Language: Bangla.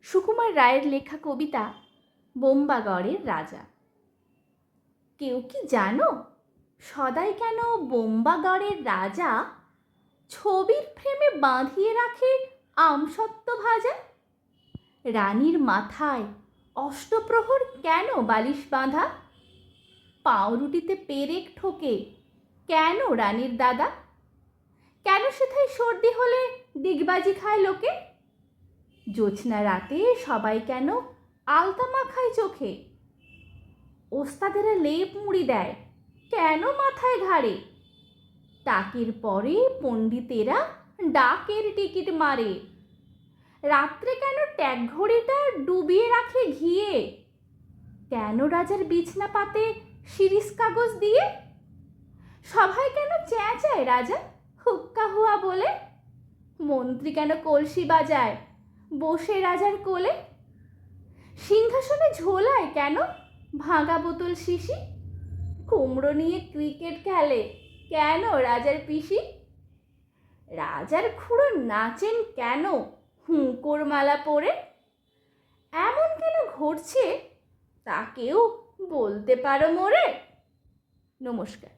সুকুমার রায়ের লেখা কবিতা বোম্বাগড়ের রাজা। কেউ কি জানো সদাই কেন বোম্বাগড়ের রাজা ছবির ফ্রেমে বাঁধিয়ে রাখে আমসত্ত্ব ভাজা? রানীর মাথায় অষ্টপ্রহর কেন বালিশ বাঁধা? পাউরুটিতে পেরেক ঠোকে কেন রানীর দাদা? কেন সেথায় সর্দি হলে ডিগবাজি খায় লোকে? জ্যোৎস্না রাতে সবাই কেন আলতা মাখায় চোখে? ওস্তাদেরা লেপ মুড়ি দেয় কেন মাথায় ঘাড়ে? টাকের পরে পণ্ডিতেরা ডাকের টিকিট মারে। রাত্রে কেন ট্যাগ ঘড়িটা ডুবিয়ে রাখে ঘিয়ে? কেন রাজার বিছনা পাতে শিরিষ কাগজ দিয়ে? সভায় কেন চেঁচায় রাজা হুক্কা হুয়া বলে? মন্ত্রী কেন কলসি বাজায় বসে রাজার কোলে? সিংহাসনে ঝোলায় কেন ভাঙা বোতল শিশি? কুমড়ো নিয়ে ক্রিকেট খেলে কেন রাজার পিসি? রাজার খুড়ো নাচেন কেন হুঁকোর মালা পরে? এমন কেন ঘটছে তা কেউ বলতে পারো মোরে? নমস্কার।